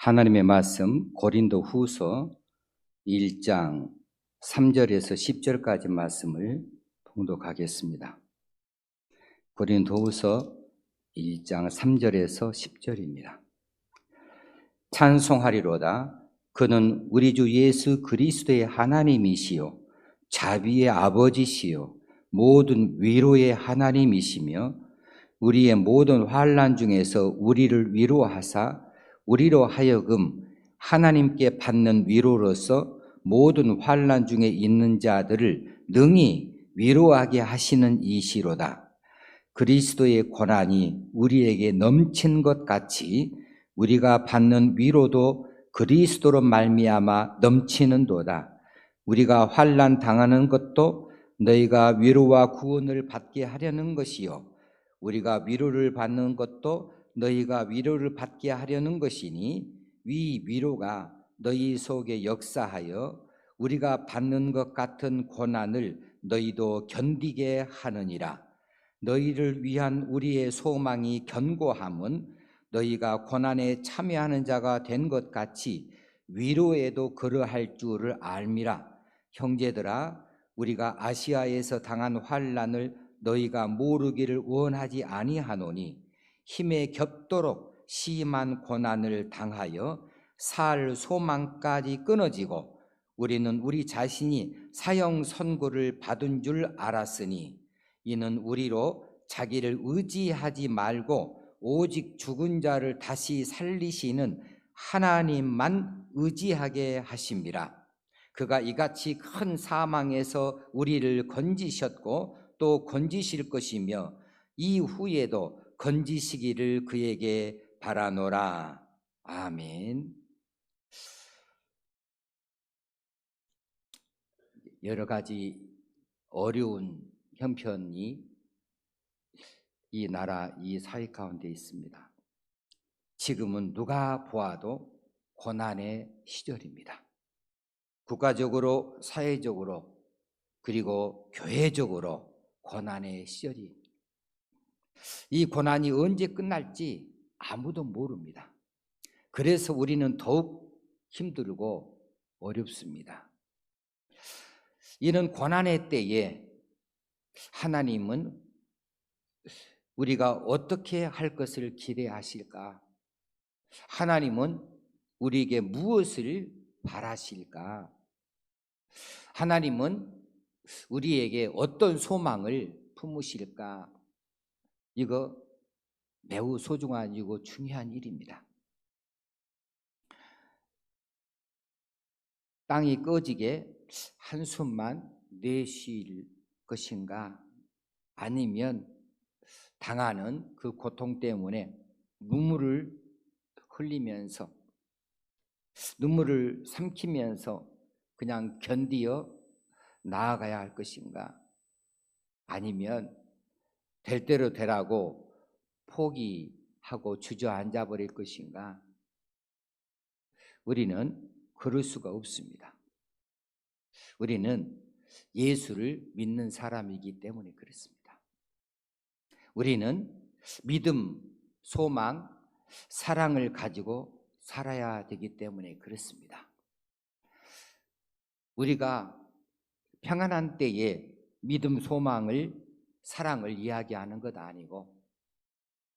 하나님의 말씀 고린도후서 1장 3절에서 10절까지 말씀을 봉독하겠습니다. 고린도후서 1장 3절에서 10절입니다. 찬송하리로다. 그는 우리 주 예수 그리스도의 하나님이시요 자비의 아버지시요 모든 위로의 하나님이시며 우리의 모든 환난 중에서 우리를 위로하사 우리로 하여금 하나님께 받는 위로로서 모든 환난 중에 있는 자들을 능히 위로하게 하시는 이시로다. 그리스도의 고난이 우리에게 넘친 것 같이 우리가 받는 위로도 그리스도로 말미암아 넘치는도다. 우리가 환난 당하는 것도 너희가 위로와 구원을 받게 하려는 것이요 우리가 위로를 받는 것도 너희가 위로를 받게 하려는 것이니 위 위로가 너희 속에 역사하여 우리가 받는 것 같은 고난을 너희도 견디게 하느니라. 너희를 위한 우리의 소망이 견고함은 너희가 고난에 참여하는 자가 된 것 같이 위로에도 그러할 줄을 알미라. 형제들아, 우리가 아시아에서 당한 환난을 너희가 모르기를 원하지 아니하노니 힘에 겹도록 심한 고난을 당하여 살 소망까지 끊어지고 우리는 우리 자신이 사형 선고를 받은 줄 알았으니 이는 우리로 자기를 의지하지 말고 오직 죽은 자를 다시 살리시는 하나님만 의지하게 하심이라. 그가 이같이 큰 사망에서 우리를 건지셨고 또 건지실 것이며 이후에도 건지시기를 그에게 바라노라. 아멘. 여러 가지 어려운 형편이 이 나라, 이 사회 가운데 있습니다. 지금은 누가 보아도 고난의 시절입니다. 국가적으로, 사회적으로, 그리고 교회적으로 고난의 시절이, 이 고난이 언제 끝날지 아무도 모릅니다. 그래서 우리는 더욱 힘들고 어렵습니다. 이런 고난의 때에 하나님은 우리가 어떻게 할 것을 기대하실까? 하나님은 우리에게 무엇을 바라실까? 하나님은 우리에게 어떤 소망을 품으실까? 이거 매우 소중하고 중요한 일입니다. 땅이 꺼지게 한숨만 내쉴 것인가? 아니면 당하는 그 고통 때문에 눈물을 흘리면서 눈물을 삼키면서 그냥 견디어 나아가야 할 것인가? 아니면 될 대로 되라고 포기하고 주저앉아 버릴 것인가? 우리는 그럴 수가 없습니다. 우리는 예수를 믿는 사람이기 때문에 그렇습니다. 우리는 믿음, 소망, 사랑을 가지고 살아야 되기 때문에 그렇습니다. 우리가 평안한 때에 믿음, 소망을, 사랑을 이야기하는 것 아니고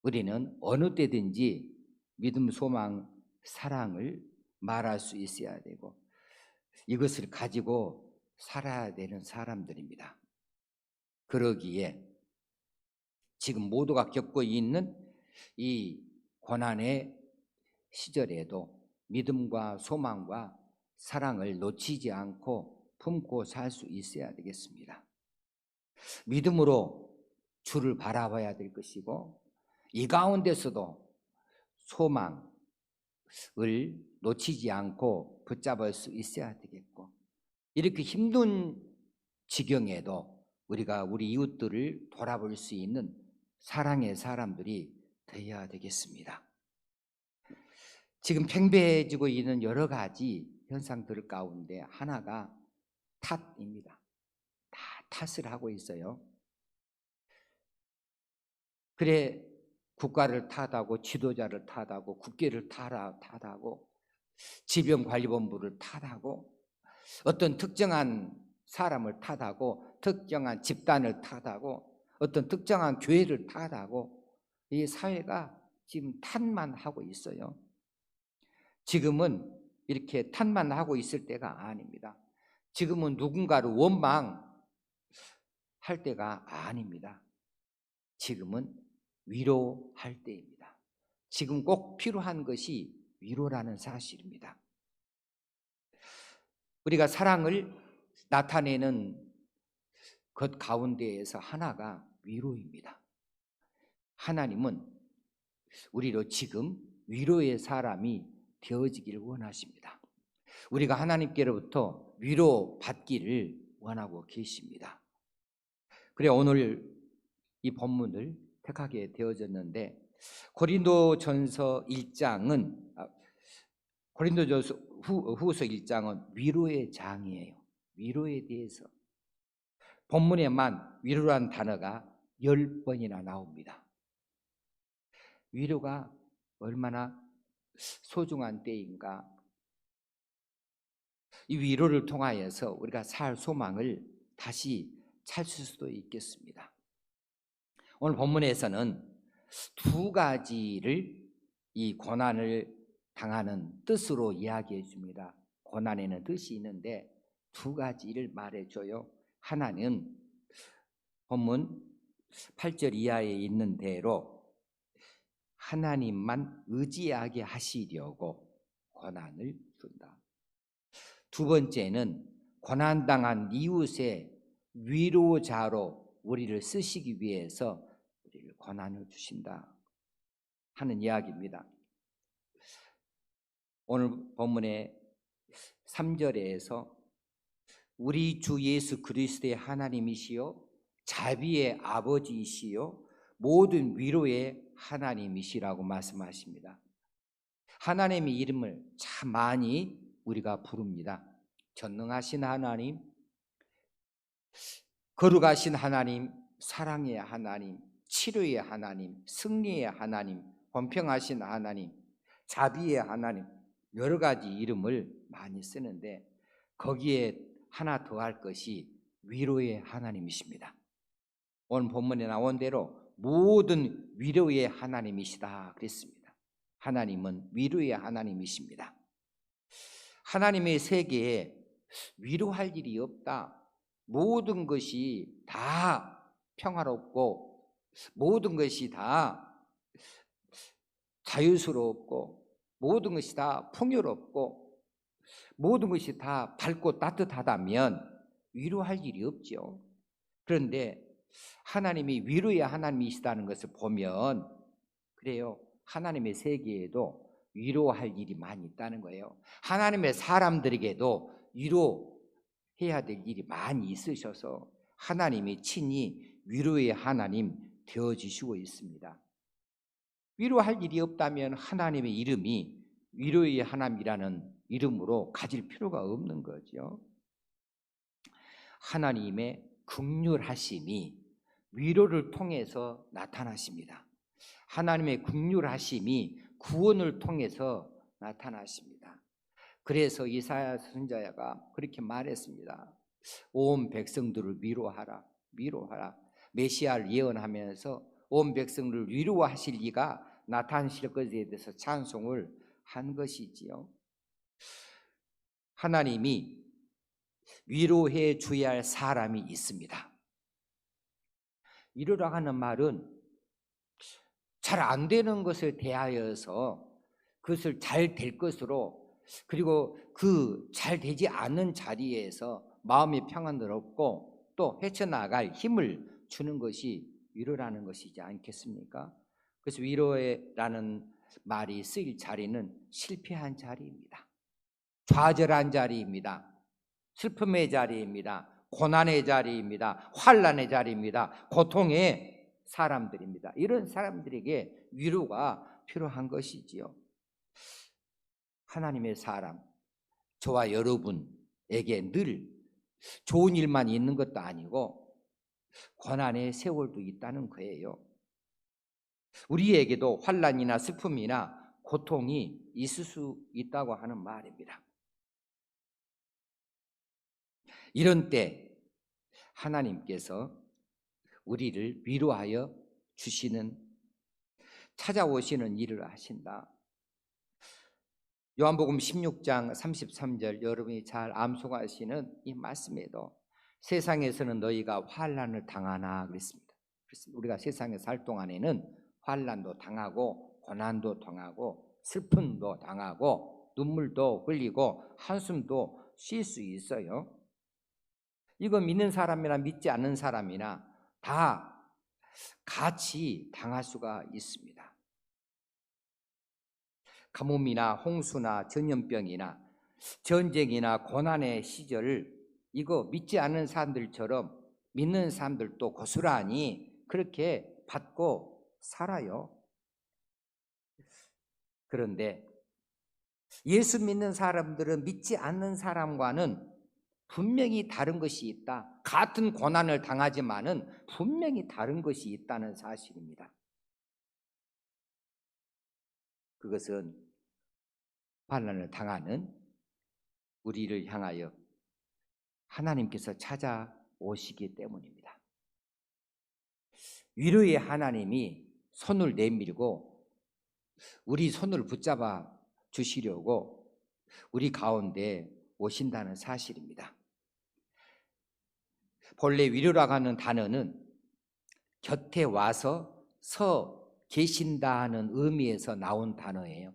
우리는 어느 때든지 믿음, 소망, 사랑을 말할 수 있어야 되고 이것을 가지고 살아야 되는 사람들입니다. 그러기에 지금 모두가 겪고 있는 이 고난의 시절에도 믿음과 소망과 사랑을 놓치지 않고 품고 살 수 있어야 되겠습니다. 믿음으로 주를 바라봐야 될 것이고 이 가운데서도 소망을 놓치지 않고 붙잡을 수 있어야 되겠고 이렇게 힘든 지경에도 우리가 우리 이웃들을 돌아볼 수 있는 사랑의 사람들이 되어야 되겠습니다. 지금 팽배해지고 있는 여러 가지 현상들 가운데 하나가 탓입니다. 다 탓을 하고 있어요. 그래 국가를 탓하고 지도자를 탓하고 국기를 탓하고 질병관리본부를 탓하고 어떤 특정한 사람을 탓하고 특정한 집단을 탓하고 어떤 특정한 교회를 탓하고 이 사회가 지금 탓만 하고 있어요. 지금은 이렇게 탓만 하고 있을 때가 아닙니다. 지금은 누군가를 원망할 때가 아닙니다. 지금은 위로할 때입니다. 지금 꼭 필요한 것이 위로라는 사실입니다. 우리가 사랑을 나타내는 것 가운데에서 하나가 위로입니다. 하나님은 우리로 지금 위로의 사람이 되어지기를 원하십니다. 우리가 하나님께로부터 위로받기를 원하고 계십니다. 그래 오늘 이 본문을 택하게 되어졌는데 고린도전서 1장은 고린도전서 후서 1장은 위로의 장이에요. 위로에 대해서 본문에만 위로란 단어가 10번이나 나옵니다. 위로가 얼마나 소중한 때인가. 이 위로를 통하여서 우리가 살 소망을 다시 찾을 수도 있겠습니다. 오늘 본문에서는 두 가지를 이 고난을 당하는 뜻으로 이야기해 줍니다. 고난에는 뜻이 있는데 두 가지를 말해줘요. 하나는 본문 8절 이하에 있는 대로 하나님만 의지하게 하시려고 고난을 준다. 두 번째는 고난당한 이웃의 위로자로 우리를 쓰시기 위해서 우리를 고난을 주신다 하는 이야기입니다. 오늘 본문의 3절에서 우리 주 예수 그리스도의 하나님이시요 자비의 아버지이시요 모든 위로의 하나님이시라고 말씀하십니다. 하나님의 이름을 참 많이 우리가 부릅니다. 전능하신 하나님, 거룩하신 하나님, 사랑의 하나님, 치료의 하나님, 승리의 하나님, 공평하신 하나님, 자비의 하나님, 여러 가지 이름을 많이 쓰는데 거기에 하나 더 할 것이 위로의 하나님이십니다. 오늘 본문에 나온 대로 모든 위로의 하나님이시다 그랬습니다. 하나님은 위로의 하나님이십니다. 하나님의 세계에 위로할 일이 없다. 모든 것이 다 평화롭고 모든 것이 다 자유스럽고 모든 것이 다 풍요롭고 모든 것이 다 밝고 따뜻하다면 위로할 일이 없죠. 그런데 하나님이 위로의 하나님이시다는 것을 보면 그래요. 하나님의 세계에도 위로할 일이 많이 있다는 거예요. 하나님의 사람들에게도 위로해야 될 일이 많이 있으셔서 하나님이 친히 위로의 하나님 되어주시고 있습니다. 위로할 일이 없다면 하나님의 이름이 위로의 하나님이라는 이름으로 가질 필요가 없는 거죠. 하나님의 긍휼하심이 위로를 통해서 나타나십니다. 하나님의 긍휼하심이 구원을 통해서 나타나십니다. 그래서 이사야 선지자가 그렇게 말했습니다. 온 백성들을 위로하라, 위로하라. 메시아를 예언하면서 온 백성들을 위로하실 이가 나타나실 것에 대해서 찬송을 한 것이지요. 하나님이 위로해 줘야 할 사람이 있습니다. 위로라 하는 말은 잘 안 되는 것을 대하여서 그것을 잘 될 것으로 그리고 그 잘 되지 않는 자리에서 마음의 평안을 얻고 또 헤쳐나갈 힘을 주는 것이 위로라는 것이지 않겠습니까? 그래서 위로라는 말이 쓰일 자리는 실패한 자리입니다. 좌절한 자리입니다. 슬픔의 자리입니다. 고난의 자리입니다. 환난의 자리입니다. 고통의 사람들입니다. 이런 사람들에게 위로가 필요한 것이지요. 하나님의 사람, 저와 여러분에게 늘 좋은 일만 있는 것도 아니고 고난의 세월도 있다는 거예요. 우리에게도 환난이나 슬픔이나 고통이 있을 수 있다고 하는 말입니다. 이런 때 하나님께서 우리를 위로하여 주시는, 찾아오시는 일을 하신다. 요한복음 16장 33절, 여러분이 잘 암송하시는 이 말씀에도 세상에서는 너희가 환난을 당하나 그랬습니다. 그래서 우리가 세상에 살 동안에는 환난도 당하고 고난도 당하고 슬픔도 당하고 눈물도 흘리고 한숨도 쉴 수 있어요. 이거 믿는 사람이나 믿지 않는 사람이나 다 같이 당할 수가 있습니다. 가뭄이나 홍수나 전염병이나 전쟁이나 고난의 시절, 이거 믿지 않는 사람들처럼 믿는 사람들도 고스란히 그렇게 받고 살아요. 그런데 예수 믿는 사람들은 믿지 않는 사람과는 분명히 다른 것이 있다. 같은 고난을 당하지만은 분명히 다른 것이 있다는 사실입니다. 그것은 환난을 당하는 우리를 향하여 하나님께서 찾아오시기 때문입니다. 위로의 하나님이 손을 내밀고 우리 손을 붙잡아 주시려고 우리 가운데 오신다는 사실입니다. 본래 위로라고 하는 단어는 곁에 와서 서 계신다는 의미에서 나온 단어예요.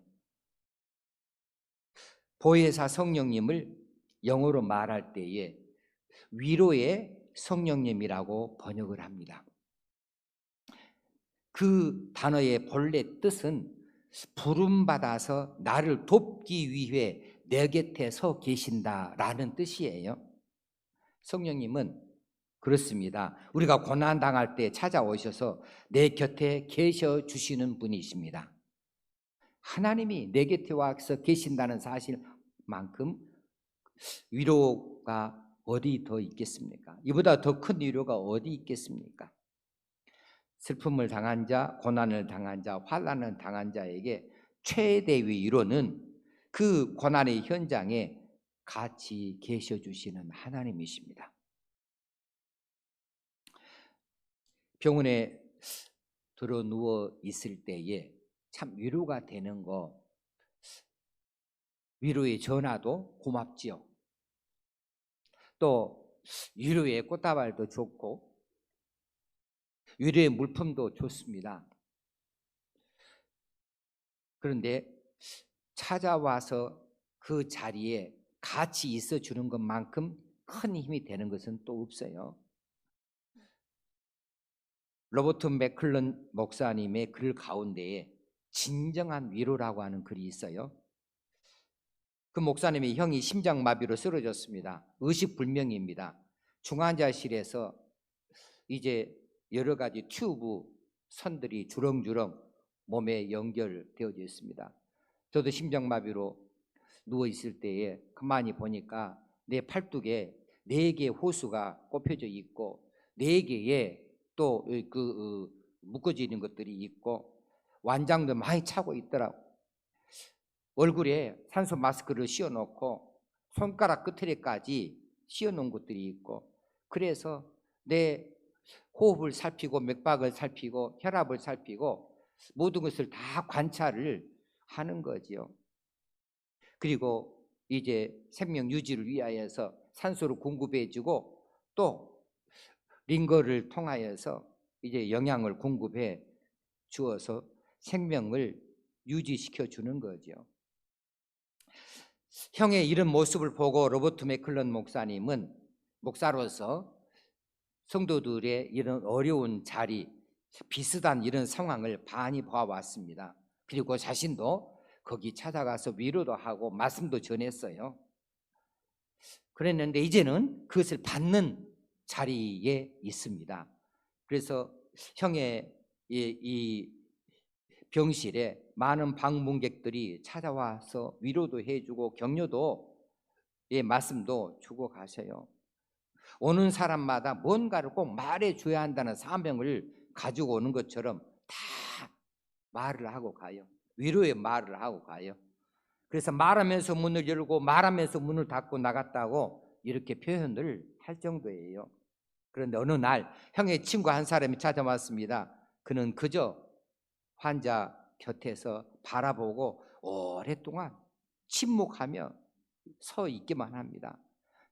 보혜사 성령님을 영어로 말할 때에 위로의 성령님이라고 번역을 합니다. 그 단어의 본래 뜻은 부름받아서 나를 돕기 위해 내 곁에 서 계신다라는 뜻이에요. 성령님은 그렇습니다. 우리가 고난당할 때 찾아오셔서 내 곁에 계셔 주시는 분이십니다. 하나님이 내 곁에 와서 계신다는 사실만큼 위로가 어디 더 있겠습니까? 이보다 더 큰 위로가 어디 있겠습니까? 슬픔을 당한 자, 고난을 당한 자, 환난을 당한 자에게 최대의 위로는 그 고난의 현장에 같이 계셔 주시는 하나님이십니다. 병원에 들어 누워 있을 때에 참 위로가 되는 거, 위로의 전화도 고맙지요. 또 위로의 꽃다발도 좋고 위로의 물품도 좋습니다. 그런데 찾아와서 그 자리에 같이 있어 주는 것만큼 큰 힘이 되는 것은 또 없어요. 로버트 맥클런 목사님의 글 가운데에 진정한 위로라고 하는 글이 있어요. 그 목사님의 형이 심장마비로 쓰러졌습니다. 의식불명입니다. 중환자실에서 이제 여러 가지 튜브 선들이 주렁주렁 몸에 연결되어져 있습니다. 저도 심장마비로 누워 있을 때에 가만히 보니까 내 팔뚝에 4개의 호수가 꼽혀져 있고 4개의 또 묶어져 있는 것들이 있고 완장도 많이 차고 있더라고. 얼굴에 산소 마스크를 씌워놓고 손가락 끝에까지 씌워놓은 것들이 있고, 그래서 내 호흡을 살피고 맥박을 살피고 혈압을 살피고 모든 것을 다 관찰을 하는 거지요. 그리고 이제 생명 유지를 위하여서 산소를 공급해주고 또 링거를 통하여서 이제 영양을 공급해 주어서 생명을 유지시켜 주는 거죠. 형의 이런 모습을 보고 로버트 맥클런 목사님은 목사로서 성도들의 이런 어려운 자리, 비슷한 이런 상황을 많이 봐왔습니다. 그리고 자신도 거기 찾아가서 위로도 하고 말씀도 전했어요. 그랬는데 이제는 그것을 받는 자리에 있습니다. 그래서 형의 이 병실에 많은 방문객들이 찾아와서 위로도 해주고 격려도 말씀도 주고 가셔요. 오는 사람마다 뭔가를 꼭 말해줘야 한다는 사명을 가지고 오는 것처럼 다 말을 하고 가요. 위로의 말을 하고 가요. 그래서 말하면서 문을 열고 말하면서 문을 닫고 나갔다고 이렇게 표현을 할 정도예요. 그런데 어느 날 형의 친구 한 사람이 찾아왔습니다. 그는 그저 환자 곁에서 바라보고 오랫동안 침묵하며 서 있기만 합니다.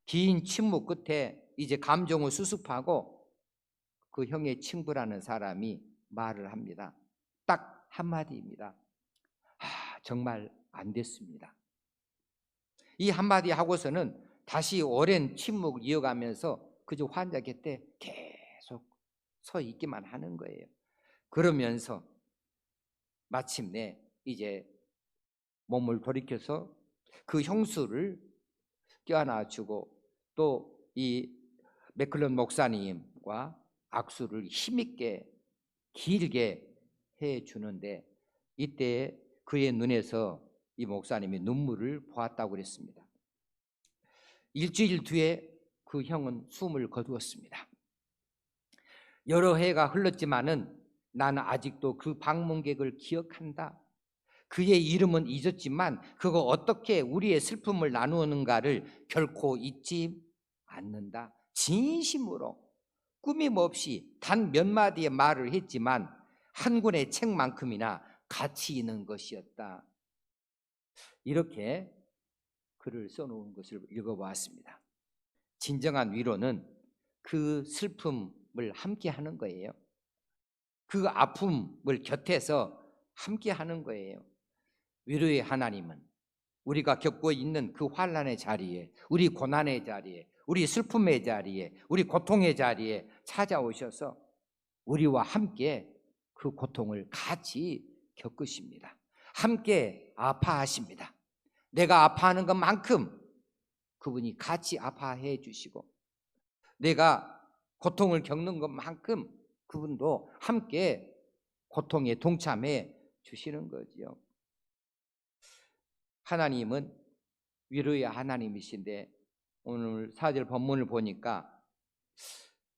긴 침묵 끝에 이제 감정을 수습하고 그 형의 친구라는 사람이 말을 합니다. 딱 한마디입니다. 정말 안 됐습니다. 이 한마디 하고서는 다시 오랜 침묵을 이어가면서 그저 환자 곁에 계속 서 있기만 하는 거예요. 그러면서 마침내 이제 몸을 돌이켜서 그 형수를 껴안아주고 또 이 맥클런 목사님과 악수를 힘있게 길게 해주는데 이때 그의 눈에서 이 목사님이 눈물을 보았다고 그랬습니다. 일주일 뒤에 그 형은 숨을 거두었습니다. 여러 해가 흘렀지만은 나는 아직도 그 방문객을 기억한다. 그의 이름은 잊었지만 그가 어떻게 우리의 슬픔을 나누는가를 결코 잊지 않는다. 진심으로 꾸밈없이 단 몇 마디의 말을 했지만 한 권의 책만큼이나 가치 있는 것이었다. 이렇게 글을 써놓은 것을 읽어보았습니다. 진정한 위로는 그 슬픔을 함께 하는 거예요. 그 아픔을 곁에서 함께 하는 거예요. 위로의 하나님은 우리가 겪고 있는 그 환난의 자리에, 우리 고난의 자리에, 우리 슬픔의 자리에, 우리 고통의 자리에 찾아오셔서 우리와 함께 그 고통을 같이 겪으십니다. 함께 아파하십니다. 내가 아파하는 것만큼 그분이 같이 아파해 주시고 내가 고통을 겪는 것만큼 그분도 함께 고통에 동참해 주시는 거지요. 하나님은 위로의 하나님이신데 오늘 4절 본문을 보니까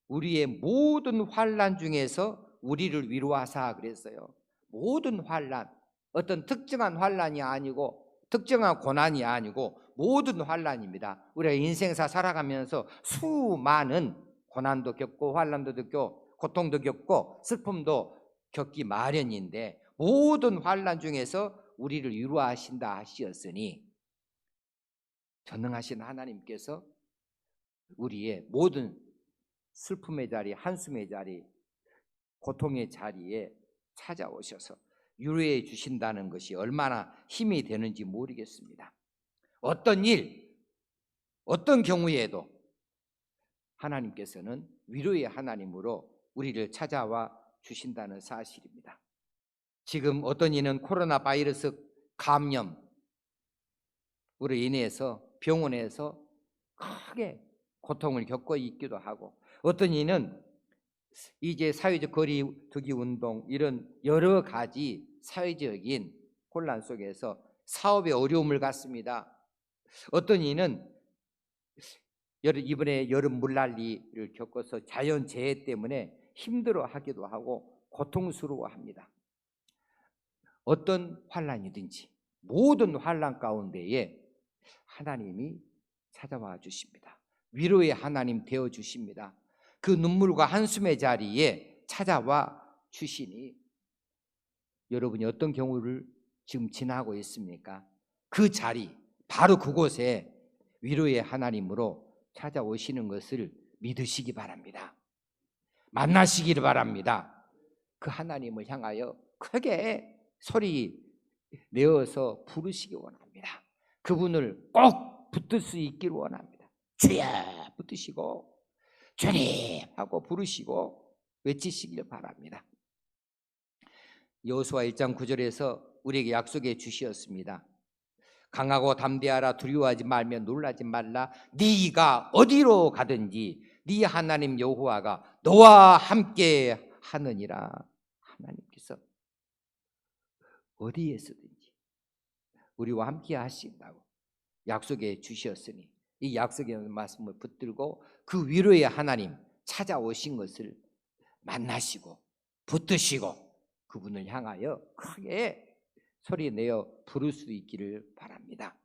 우리의 모든 환난 중에서 우리를 위로하사 그랬어요. 모든 환난, 어떤 특정한 환난이 아니고 특정한 고난이 아니고 모든 환난입니다. 우리가 인생사 살아가면서 수많은 고난도 겪고 환난도 겪고 고통도 겪고 슬픔도 겪기 마련인데 모든 환난 중에서 우리를 위로하신다 하시었으니 전능하신 하나님께서 우리의 모든 슬픔의 자리, 한숨의 자리, 고통의 자리에 찾아오셔서 위로해 주신다는 것이 얼마나 힘이 되는지 모르겠습니다. 어떤 일, 어떤 경우에도 하나님께서는 위로의 하나님으로 우리를 찾아와 주신다는 사실입니다. 지금 어떤 이는 코로나 바이러스 감염으로 인해서 병원에서 크게 고통을 겪고 있기도 하고 어떤 이는 이제 사회적 거리 두기 운동 이런 여러 가지 사회적인 혼란 속에서 사업에 어려움을 갖습니다. 어떤 이는 이번에 여름 물난리를 겪어서 자연재해 때문에 힘들어하기도 하고 고통스러워합니다. 어떤 환난이든지 모든 환난 가운데에 하나님이 찾아와 주십니다. 위로의 하나님 되어 주십니다. 그 눈물과 한숨의 자리에 찾아와 주시니 여러분이 어떤 경우를 지금 지나고 있습니까? 그 자리, 바로 그곳에 위로의 하나님으로 찾아오시는 것을 믿으시기 바랍니다. 만나시기를 바랍니다. 그 하나님을 향하여 크게 소리 내어서 부르시기 원합니다. 그분을 꼭 붙들 수 있기를 원합니다. 주여 붙드시고 주님 하고 부르시고 외치시기를 바랍니다. 여호수아 1장 9절에서 우리에게 약속해 주시었습니다. 강하고 담대하라. 두려워하지 말며 놀라지 말라. 네가 어디로 가든지 네 하나님 여호와가 너와 함께 하느니라. 하나님께서 어디에서든지 우리와 함께 하신다고 약속해 주셨으니 이 약속의 말씀을 붙들고 그 위로의 하나님 찾아오신 것을 만나시고 붙드시고 그분을 향하여 크게 소리 내어 부를 수 있기를 바랍니다.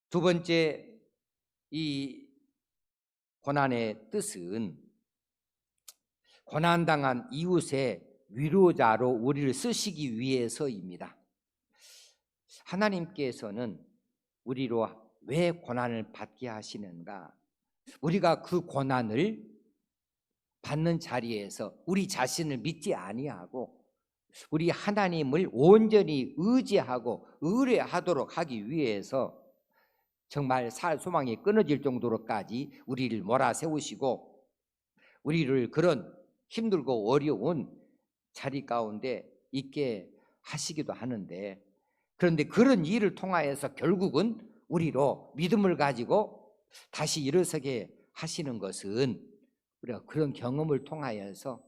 두 번째, 이 고난의 뜻은 고난당한 이웃의 위로자로 우리를 쓰시기 위해서입니다. 하나님께서는 우리로 왜 고난을 받게 하시는가? 우리가 그 고난을 받는 자리에서 우리 자신을 믿지 아니하고 우리 하나님을 온전히 의지하고 의뢰하도록 하기 위해서 정말 살 소망이 끊어질 정도로까지 우리를 몰아세우시고 우리를 그런 힘들고 어려운 자리 가운데 있게 하시기도 하는데, 그런데 그런 일을 통하여서 결국은 우리로 믿음을 가지고 다시 일어서게 하시는 것은 우리가 그런 경험을 통하여서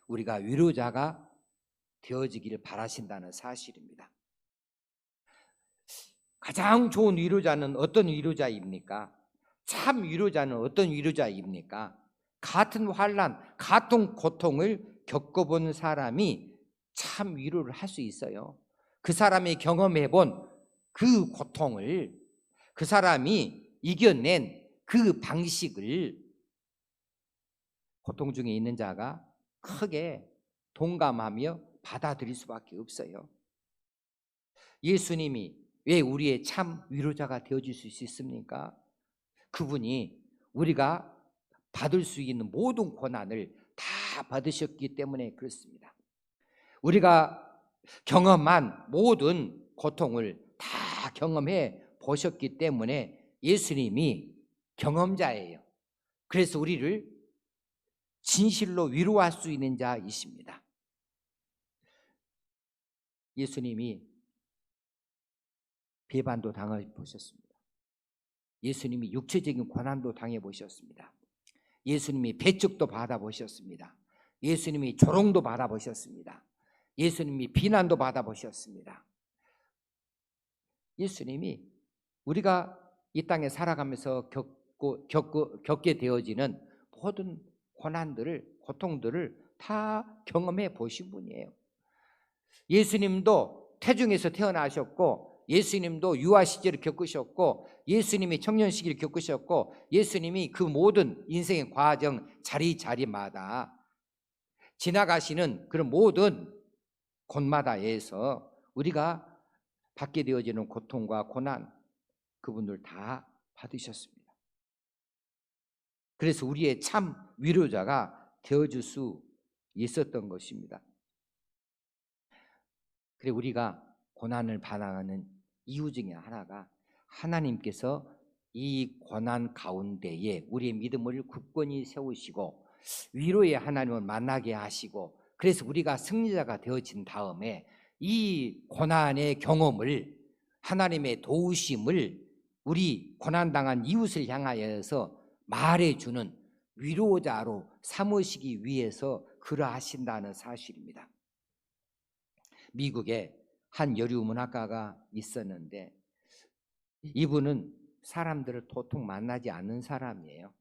우리가 위로자가 되어지기를 바라신다는 사실입니다. 가장 좋은 위로자는 어떤 위로자입니까? 참 위로자는 어떤 위로자입니까? 같은 환난, 같은 고통을 겪어본 사람이 참 위로를 할 수 있어요. 그 사람이 경험해본 그 고통을, 그 사람이 이겨낸 그 방식을 고통 중에 있는 자가 크게 동감하며 받아들일 수밖에 없어요. 예수님이 왜 우리의 참 위로자가 되어줄 수 있습니까? 그분이 우리가 받을 수 있는 모든 고난을 다 받으셨기 때문에 그렇습니다. 우리가 경험한 모든 고통을 다 경험해 보셨기 때문에 예수님이 경험자예요. 그래서 우리를 진실로 위로할 수 있는 자이십니다. 예수님이 배반도 당해보셨습니다. 예수님이 육체적인 고난도 당해보셨습니다. 예수님이 배척도 받아보셨습니다. 예수님이 조롱도 받아보셨습니다. 예수님이 비난도 받아보셨습니다. 예수님이 우리가 이 땅에 살아가면서 겪게 되어지는 모든 고난들을, 고통들을 다 경험해 보신 분이에요. 예수님도 태중에서 태어나셨고, 예수님도 유아 시절을 겪으셨고, 예수님이 청년 시기를 겪으셨고, 예수님이 그 모든 인생의 과정 자리마다 지나가시는 그런 모든 곳마다에서 우리가 받게 되어지는 고통과 고난, 그분들 다 받으셨습니다. 그래서 우리의 참 위로자가 되어줄 수 있었던 것입니다. 그래, 우리가 고난을 받아가는 이유 중에 하나가 하나님께서 이 고난 가운데에 우리의 믿음을 굳건히 세우시고 위로의 하나님을 만나게 하시고, 그래서 우리가 승리자가 되어진 다음에 이 고난의 경험을, 하나님의 도우심을 우리 고난당한 이웃을 향하여서 말해주는 위로자로 삼으시기 위해서 그러하신다는 사실입니다. 미국에 한 여류 문학가가 있었는데 이분은 사람들을 도통 만나지 않는 사람이에요.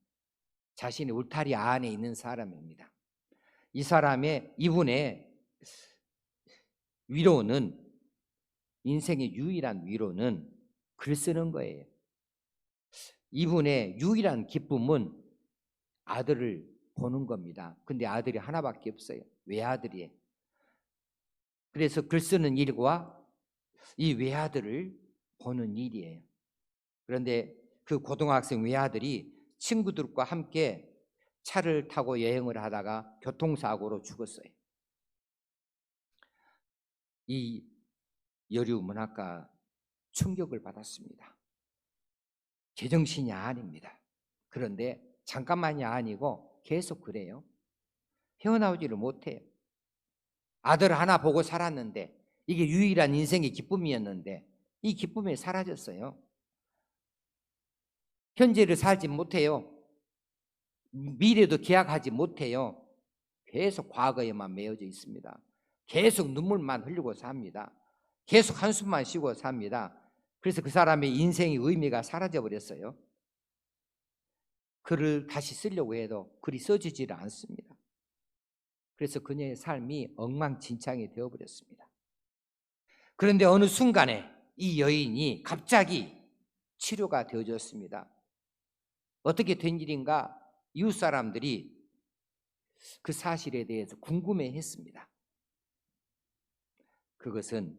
자신의 울타리 안에 있는 사람입니다. 이분의 위로는, 인생의 유일한 위로는 글 쓰는 거예요. 이분의 유일한 기쁨은 아들을 보는 겁니다. 근데 아들이 하나밖에 없어요. 외아들이에요. 그래서 글 쓰는 일과 이 외아들을 보는 일이에요. 그런데 그 고등학생 외아들이 친구들과 함께 차를 타고 여행을 하다가 교통사고로 죽었어요. 이 여류 문학가 충격을 받았습니다. 제정신이 아닙니다. 그런데 잠깐만이 아니고 계속 그래요. 헤어나오지를 못해요. 아들 하나 보고 살았는데, 이게 유일한 인생의 기쁨이었는데 이 기쁨이 사라졌어요. 현재를 살지 못해요. 미래도 기약하지 못해요. 계속 과거에만 매여져 있습니다. 계속 눈물만 흘리고 삽니다. 계속 한숨만 쉬고 삽니다. 그래서 그 사람의 인생의 의미가 사라져 버렸어요. 글을 다시 쓰려고 해도 글이 써지질 않습니다. 그래서 그녀의 삶이 엉망진창이 되어버렸습니다. 그런데 어느 순간에 이 여인이 갑자기 치료가 되어졌습니다. 어떻게 된 일인가? 이웃 사람들이 그 사실에 대해서 궁금해했습니다. 그것은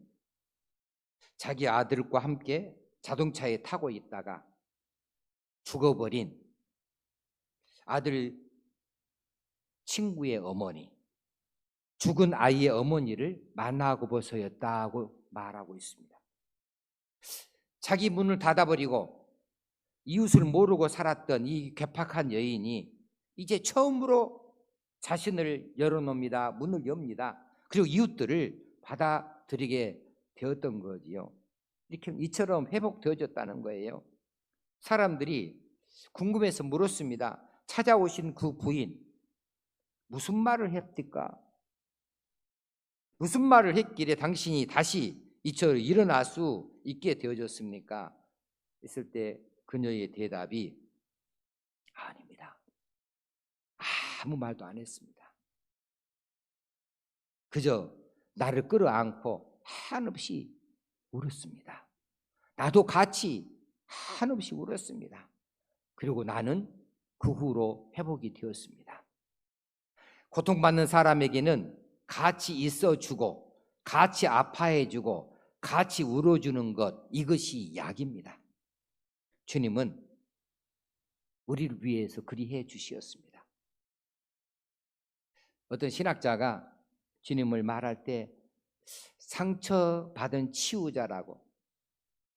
자기 아들과 함께 자동차에 타고 있다가 죽어버린 아들 친구의 어머니, 죽은 아이의 어머니를 만나고버서였다고 말하고 있습니다. 자기 문을 닫아버리고 이웃을 모르고 살았던 이 괴팍한 여인이 이제 처음으로 자신을 열어놓습니다. 문을 엽니다. 그리고 이웃들을 받아들이게 되었던 거지요. 이렇게 이처럼 회복되어졌다는 거예요. 사람들이 궁금해서 물었습니다. 찾아오신 그 부인 무슨 말을 했을까? 무슨 말을 했길래 당신이 다시 이처럼 일어날 수 있게 되어졌습니까? 했을 때 그녀의 대답이 아닙니다. 아무 말도 안 했습니다. 그저 나를 끌어안고 한없이 울었습니다. 나도 같이 한없이 울었습니다. 그리고 나는 그 후로 회복이 되었습니다. 고통받는 사람에게는 같이 있어주고 같이 아파해주고 같이 울어주는 것, 이것이 약입니다. 주님은 우리를 위해서 그리해 주시었습니다. 어떤 신학자가 주님을 말할 때 상처받은 치유자라고,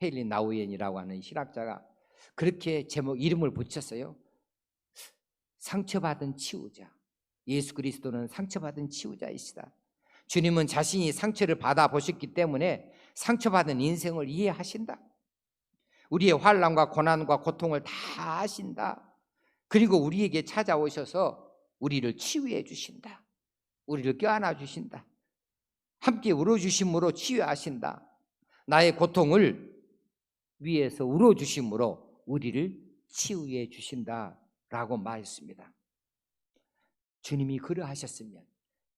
헤일리 나우엔이라고 하는 신학자가 그렇게 제목 이름을 붙였어요. 상처받은 치유자. 예수 그리스도는 상처받은 치유자이시다. 주님은 자신이 상처를 받아보셨기 때문에 상처받은 인생을 이해하신다. 우리의 환난과 고난과 고통을 다 아신다. 그리고 우리에게 찾아오셔서 우리를 치유해 주신다. 우리를 껴안아 주신다. 함께 울어주심으로 치유하신다. 나의 고통을 위해서 울어주심으로 우리를 치유해 주신다라고 말했습니다. 주님이 그러하셨으면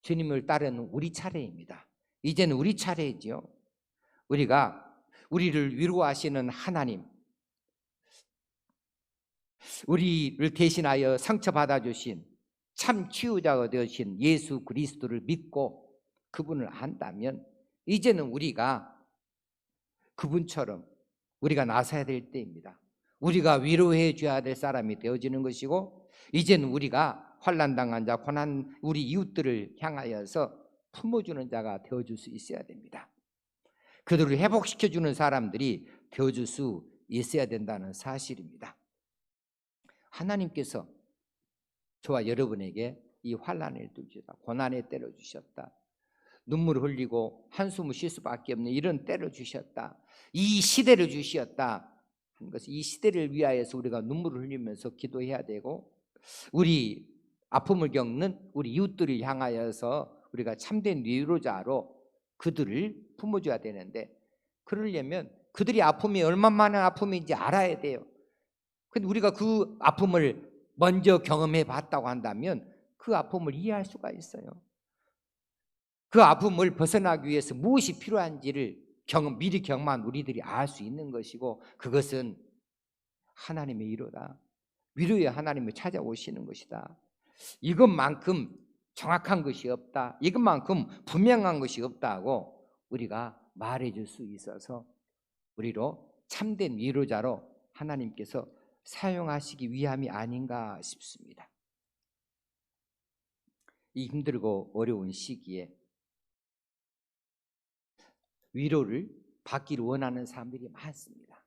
주님을 따르는 우리 차례입니다. 이제는 우리 차례이지요. 우리가 우리를 위로하시는 하나님, 우리를 대신하여 상처받아 주신 참 치유자가 되신 예수 그리스도를 믿고 그분을 안다면 이제는 우리가 그분처럼 우리가 나서야 될 때입니다. 우리가 위로해 줘야 될 사람이 되어지는 것이고, 이제는 우리가 환난당한 자, 고난 우리 이웃들을 향하여서 품어주는 자가 되어줄 수 있어야 됩니다. 그들을 회복시켜주는 사람들이 되어줄 수 있어야 된다는 사실입니다. 하나님께서 저와 여러분에게 이 환난을 주셨다, 고난의 때를 주셨다, 눈물을 흘리고 한숨을 쉴 수밖에 없는 이런 때를 주셨다, 이 시대를 주셨다 하는 것은, 이 시대를 위하여서 우리가 눈물을 흘리면서 기도해야 되고, 우리 아픔을 겪는 우리 이웃들을 향하여서 우리가 참된 위로자로 그들을 품어줘야 되는데, 그러려면 그들이 아픔이 얼마만한 아픔인지 알아야 돼요. 근데 우리가 그 아픔을 먼저 경험해 봤다고 한다면 그 아픔을 이해할 수가 있어요. 그 아픔을 벗어나기 위해서 무엇이 필요한지를 미리 경험한 우리들이 알 수 있는 것이고, 그것은 하나님의 위로다. 위로의 하나님을 찾아오시는 것이다. 이것만큼 정확한 것이 없다, 이것만큼 분명한 것이 없다고 우리가 말해줄 수 있어서 우리로 참된 위로자로 하나님께서 사용하시기 위함이 아닌가 싶습니다. 이 힘들고 어려운 시기에 위로를 받기를 원하는 사람들이 많습니다.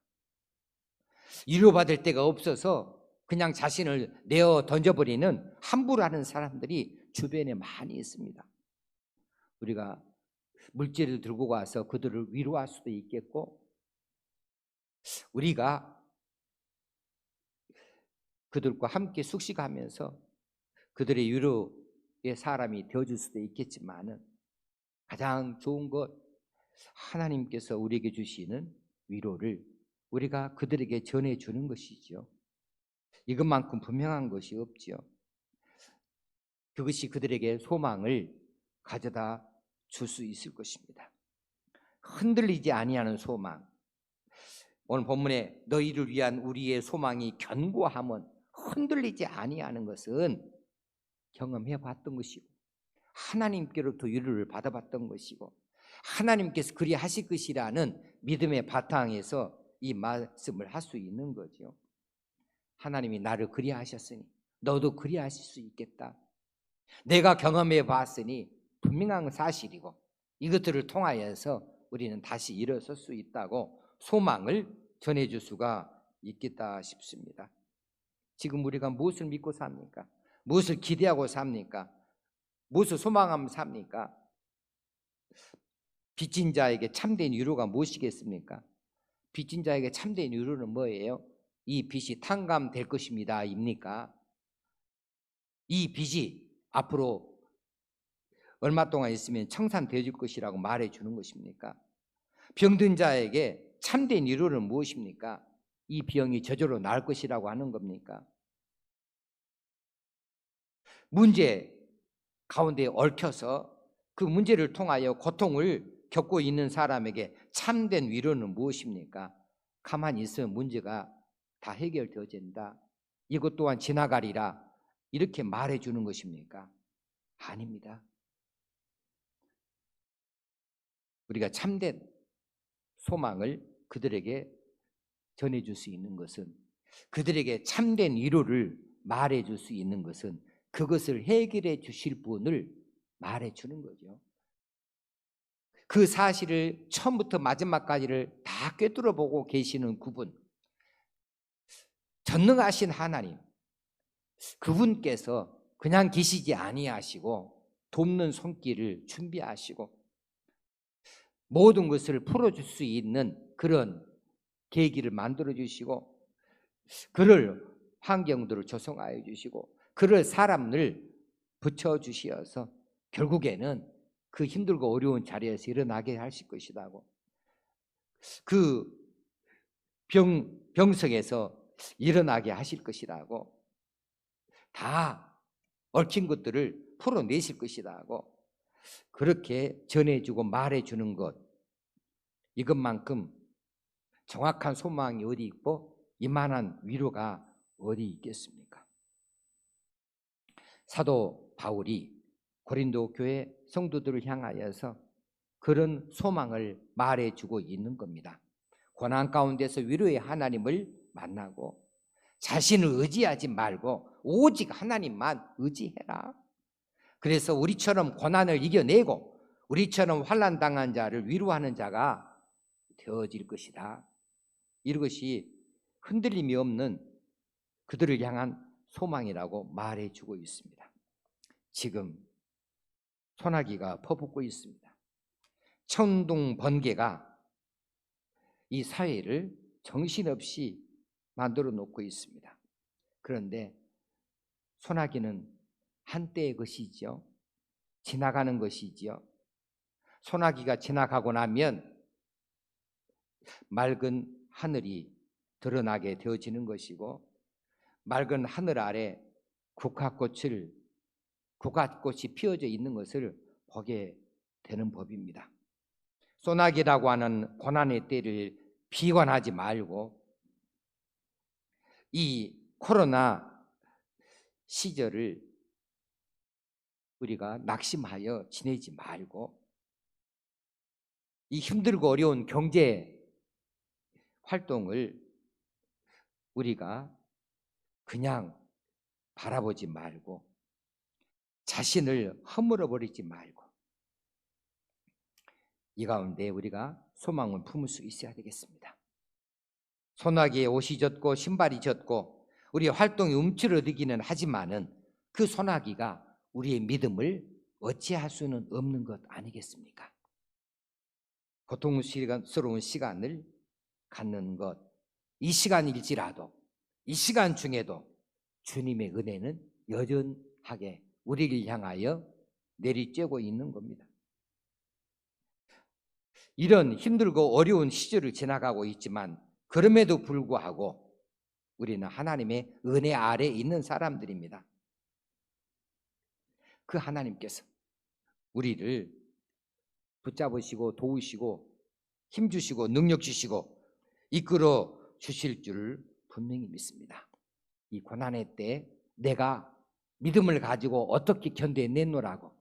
위로받을 데가 없어서 그냥 자신을 내어 던져버리는 함부로 하는 사람들이 주변에 많이 있습니다. 우리가 물질을 들고 가서 그들을 위로할 수도 있겠고, 우리가 그들과 함께 숙식하면서 그들의 위로의 사람이 되어줄 수도 있겠지만은, 가장 좋은 것, 하나님께서 우리에게 주시는 위로를 우리가 그들에게 전해주는 것이죠. 이것만큼 분명한 것이 없지요. 그것이 그들에게 소망을 가져다 줄 수 있을 것입니다. 흔들리지 아니하는 소망. 오늘 본문에 너희를 위한 우리의 소망이 견고함은 흔들리지 아니하는 것은 경험해 봤던 것이고 하나님께로부터 위로를 받아봤던 것이고 하나님께서 그리하실 것이라는 믿음의 바탕에서 이 말씀을 할 수 있는 거죠. 하나님이 나를 그리하셨으니 너도 그리하실 수 있겠다. 내가 경험해 봤으니 분명한 사실이고 이것들을 통하여서 우리는 다시 일어설 수 있다고 소망을 전해줄 수가 있겠다 싶습니다. 지금 우리가 무엇을 믿고 삽니까? 무엇을 기대하고 삽니까? 무엇을 소망하며 삽니까? 빚진 자에게 참된 위로가 무엇이겠습니까? 빚진 자에게 참된 위로는 뭐예요? 이 빚이 탕감될 것입니다 입니까? 이 빚이 앞으로 얼마 동안 있으면 청산되어질 것이라고 말해주는 것입니까? 병든 자에게 참된 위로는 무엇입니까? 이 병이 저절로 나을 것이라고 하는 겁니까? 문제 가운데 얽혀서 그 문제를 통하여 고통을 겪고 있는 사람에게 참된 위로는 무엇입니까? 가만히 있으면 문제가 다 해결되어진다. 이것 또한 지나가리라. 이렇게 말해주는 것입니까? 아닙니다. 우리가 참된 소망을 그들에게 전해줄 수 있는 것은, 그들에게 참된 위로를 말해줄 수 있는 것은 그것을 해결해 주실 분을 말해주는 거죠. 그 사실을 처음부터 마지막까지를 다 꿰뚫어 보고 계시는 그분, 전능하신 하나님, 그분께서 그냥 계시지 아니하시고 돕는 손길을 준비하시고 모든 것을 풀어줄 수 있는 그런 계기를 만들어 주시고 그럴 환경들을 조성하여 주시고 그럴 사람을 붙여주시어서 결국에는 그 힘들고 어려운 자리에서 일어나게 하실 것이라고, 그 병석에서 일어나게 하실 것이라고, 다 얽힌 것들을 풀어내실 것이라고 그렇게 전해주고 말해주는 것, 이것만큼 정확한 소망이 어디 있고 이만한 위로가 어디 있겠습니까? 사도 바울이 고린도 교회 성도들을 향하여서 그런 소망을 말해주고 있는 겁니다. 고난 가운데서 위로의 하나님을 만나고 자신을 의지하지 말고 오직 하나님만 의지해라. 그래서 우리처럼 고난을 이겨내고 우리처럼 환난 당한 자를 위로하는 자가 되어질 것이다. 이것이 흔들림이 없는 그들을 향한 소망이라고 말해주고 있습니다. 지금 소나기가 퍼붓고 있습니다. 천둥 번개가 이 사회를 정신없이 만들어 놓고 있습니다. 그런데 소나기는 한때의 것이지요. 지나가는 것이지요. 소나기가 지나가고 나면 맑은 하늘이 드러나게 되어지는 것이고 맑은 하늘 아래 국화꽃이 피어져 있는 것을 보게 되는 법입니다. 소나기라고 하는 고난의 때를 비관하지 말고 이 코로나 시절을 우리가 낙심하여 지내지 말고 이 힘들고 어려운 경제 활동을 우리가 그냥 바라보지 말고 자신을 허물어 버리지 말고 이 가운데 우리가 소망을 품을 수 있어야 되겠습니다. 소나기에 옷이 젖고 신발이 젖고 우리의 활동이 움츠러들기는 하지만은 그 소나기가 우리의 믿음을 어찌할 수는 없는 것 아니겠습니까? 고통스러운 시간을 갖는 것, 이 시간일지라도 이 시간 중에도 주님의 은혜는 여전하게 우리를 향하여 내리쬐고 있는 겁니다. 이런 힘들고 어려운 시절을 지나가고 있지만 그럼에도 불구하고 우리는 하나님의 은혜 아래에 있는 사람들입니다. 그 하나님께서 우리를 붙잡으시고 도우시고 힘주시고 능력 주시고 이끌어 주실 줄 분명히 믿습니다. 이 고난의 때 내가 믿음을 가지고 어떻게 견뎌내노라고,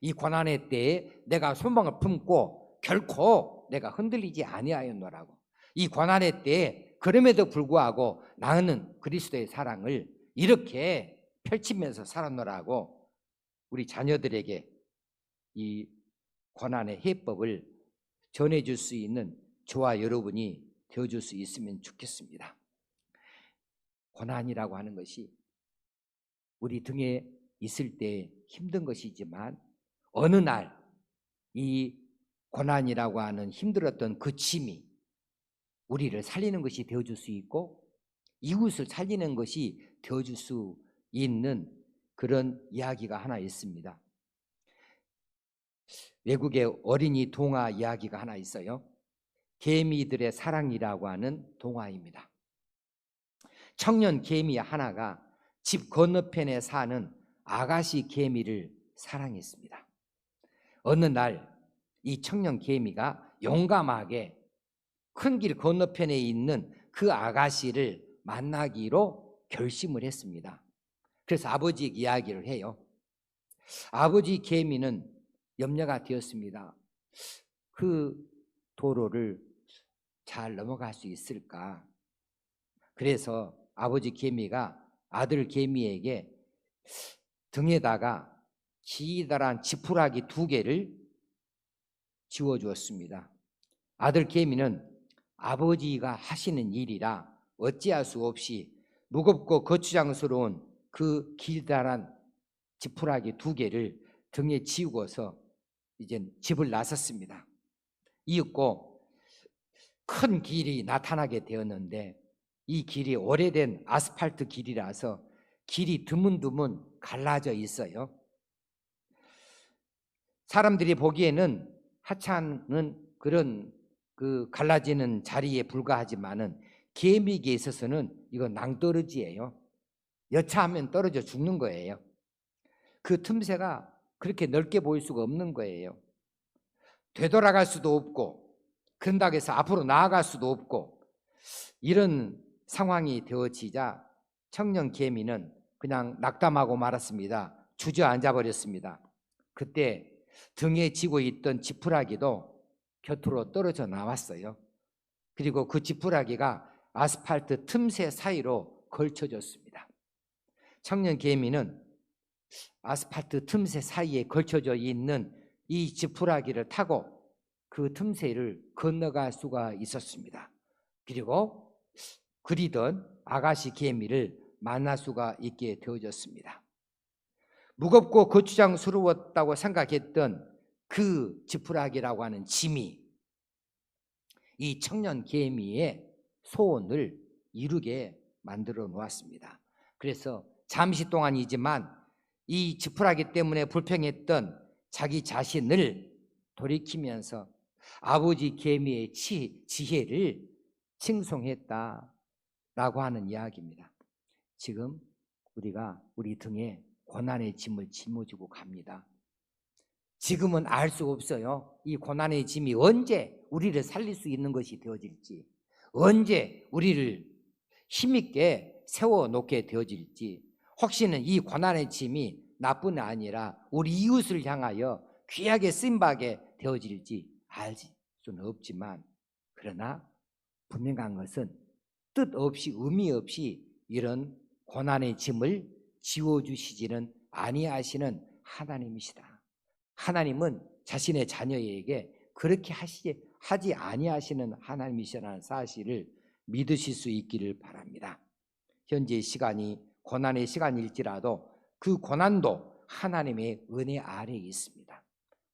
이 고난의 때에 내가 소망을 품고 결코 내가 흔들리지 아니하였노라고, 이 고난의 때에 그럼에도 불구하고 나는 그리스도의 사랑을 이렇게 펼치면서 살았노라고 우리 자녀들에게 이 고난의 해법을 전해줄 수 있는 저와 여러분이 되어줄 수 있으면 좋겠습니다. 고난이라고 하는 것이 우리 등에 있을 때 힘든 것이지만 어느 날 이 고난이라고 하는 힘들었던 그 짐이 우리를 살리는 것이 되어줄 수 있고 이웃을 살리는 것이 되어줄 수 있는 그런 이야기가 하나 있습니다. 외국의 어린이 동화 이야기가 하나 있어요. 개미들의 사랑이라고 하는 동화입니다. 청년 개미 하나가 집 건너편에 사는 아가씨 개미를 사랑했습니다. 어느 날 이 청년 개미가 용감하게 큰 길 건너편에 있는 그 아가씨를 만나기로 결심을 했습니다. 그래서 아버지에게 이야기를 해요. 아버지 개미는 염려가 되었습니다. 그 도로를 잘 넘어갈 수 있을까? 그래서 아버지 개미가 아들 개미에게 등에다가 기다란 지푸라기 2개를 지워주었습니다. 아들 개미는 아버지가 하시는 일이라 어찌할 수 없이 무겁고 거추장스러운 그 기다란 지푸라기 2개를 등에 지우고서 이제 집을 나섰습니다. 이윽고 큰 길이 나타나게 되었는데 이 길이 오래된 아스팔트 길이라서 길이 드문드문 갈라져 있어요. 사람들이 보기에는 하찮은 그런 그 갈라지는 자리에 불과하지만은 개미에게 있어서는 이거 낭떠러지예요. 여차하면 떨어져 죽는 거예요. 그 틈새가 그렇게 넓게 보일 수가 없는 거예요. 되돌아갈 수도 없고 그런다고 해서 앞으로 나아갈 수도 없고 이런 상황이 되어지자 청년 개미는 그냥 낙담하고 말았습니다. 주저앉아 버렸습니다. 그때 등에 지고 있던 지푸라기도 곁으로 떨어져 나왔어요. 그리고 그 지푸라기가 아스팔트 틈새 사이로 걸쳐졌습니다. 청년 개미는 아스팔트 틈새 사이에 걸쳐져 있는 이 지푸라기를 타고 그 틈새를 건너갈 수가 있었습니다. 그리고 그리던 아가씨 개미를 만날 수가 있게 되어졌습니다. 무겁고 거추장스러웠다고 생각했던 그 지푸라기라고 하는 짐이 이 청년 개미의 소원을 이루게 만들어 놓았습니다. 그래서 잠시 동안이지만 이 지푸라기 때문에 불평했던 자기 자신을 돌이키면서 아버지 개미의 지혜를 칭송했다라고 하는 이야기입니다. 지금 우리가 우리 등에 고난의 짐을 짊어지고 갑니다. 지금은 알 수 없어요. 이 고난의 짐이 언제 우리를 살릴 수 있는 것이 되어질지, 언제 우리를 힘있게 세워놓게 되어질지, 혹시는 이 고난의 짐이 나뿐 아니라 우리 이웃을 향하여 귀하게 쓰임받게 되어질지 알 수는 없지만, 그러나 분명한 것은 뜻 없이 의미 없이 이런 고난의 짐을 지워주시지는 아니하시는 하나님이시다. 하나님은 자신의 자녀에게 그렇게 하지 아니하시는 하나님이시라는 사실을 믿으실 수 있기를 바랍니다. 현재 시간이 고난의 시간일지라도 그 고난도 하나님의 은혜 아래에 있습니다.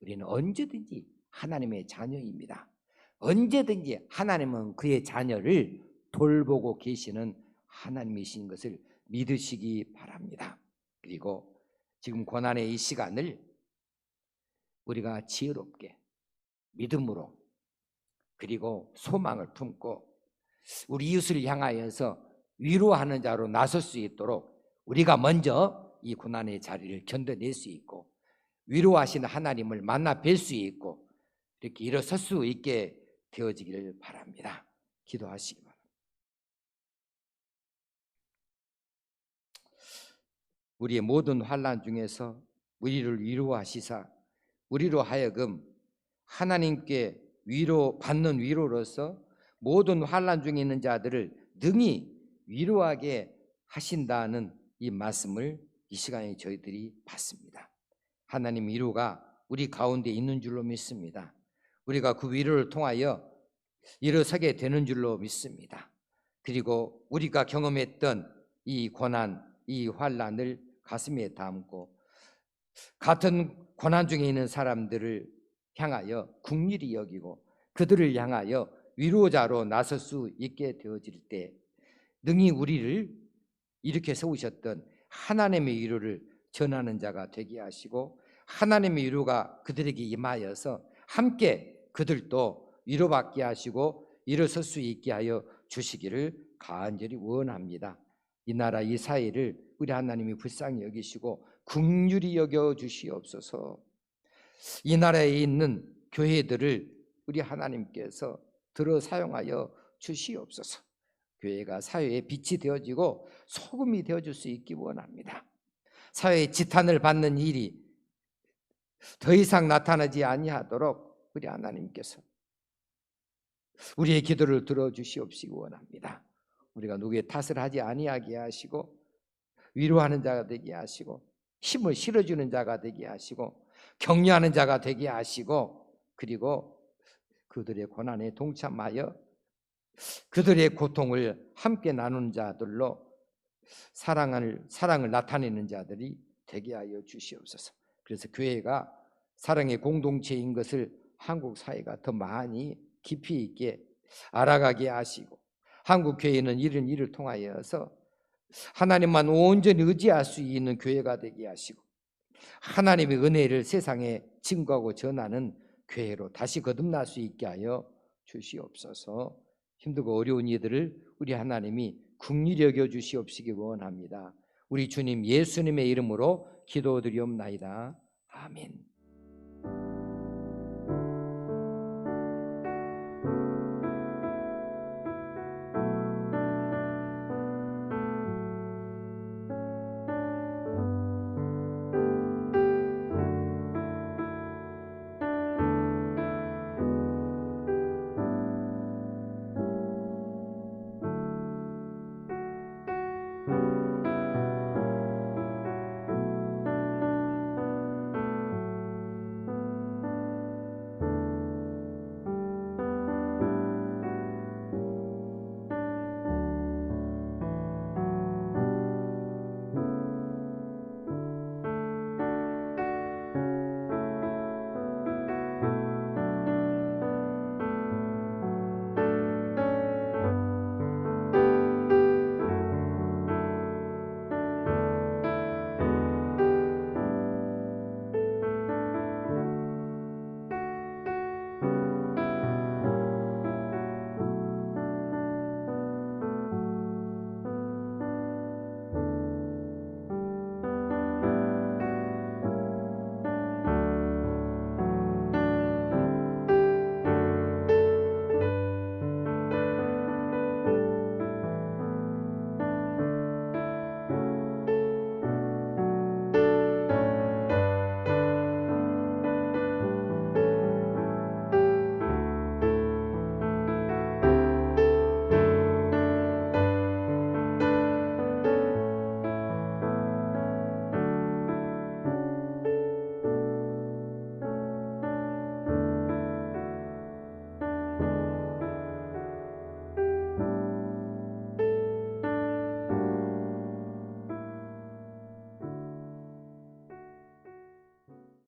우리는 언제든지 하나님의 자녀입니다. 언제든지 하나님은 그의 자녀를 돌보고 계시는 하나님이신 것을 믿으시기 바랍니다. 그리고 지금 고난의 이 시간을 우리가 지혜롭게 믿음으로 그리고 소망을 품고 우리 이웃을 향하여서 위로하는 자로 나설 수 있도록 우리가 먼저 이 고난의 자리를 견뎌낼 수 있고 위로하시는 하나님을 만나 뵐 수 있고 이렇게 일어설 수 있게 되어지기를 바랍니다. 기도하시기 바랍니다. 우리의 모든 환난 중에서 우리를 위로하시사 우리로 하여금 하나님께 받는 위로로서 모든 환난 중에 있는 자들을 능히 위로하게 하신다는 이 말씀을 이 시간에 저희들이 받습니다. 하나님 위로가 우리 가운데 있는 줄로 믿습니다. 우리가 그 위로를 통하여 일어서게 되는 줄로 믿습니다. 그리고 우리가 경험했던 이 고난, 이 환난을 가슴에 담고 같은 고난 중에 있는 사람들을 향하여 긍휼히 여기고 그들을 향하여 위로자로 나설 수 있게 되어질 때 능히 우리를 이렇게 세우셨던 하나님의 위로를 전하는 자가 되게 하시고 하나님의 위로가 그들에게 임하여서 함께 그들도 위로받게 하시고 일어설 수 있게 하여 주시기를 간절히 원합니다. 이 나라 이 사회를 우리 하나님이 불쌍히 여기시고 긍휼히 여겨 주시옵소서. 이 나라에 있는 교회들을 우리 하나님께서 들어 사용하여 주시옵소서. 교회가 사회의 빛이 되어지고 소금이 되어줄 수 있기 원합니다. 사회의 지탄을 받는 일이 더 이상 나타나지 아니하도록 우리 하나님께서 우리의 기도를 들어주시옵시기 원합니다. 우리가 누구의 탓을 하지 아니하게 하시고 위로하는 자가 되게 하시고 힘을 실어주는 자가 되게 하시고 격려하는 자가 되게 하시고 그리고 그들의 고난에 동참하여 그들의 고통을 함께 나누는 자들로 사랑을 나타내는 자들이 되게 하여 주시옵소서. 그래서 교회가 사랑의 공동체인 것을 한국 사회가 더 많이 깊이 있게 알아가게 하시고 한국 교회는 이런 일을 통하여서 하나님만 온전히 의지할 수 있는 교회가 되게 하시고 하나님의 은혜를 세상에 증거하고 전하는 교회로 다시 거듭날 수 있게 하여 주시옵소서. 힘들고 어려운 이들을 우리 하나님이 긍휼히 여겨 주시옵시기 원합니다. 우리 주님 예수님의 이름으로 기도드리옵나이다. 아멘.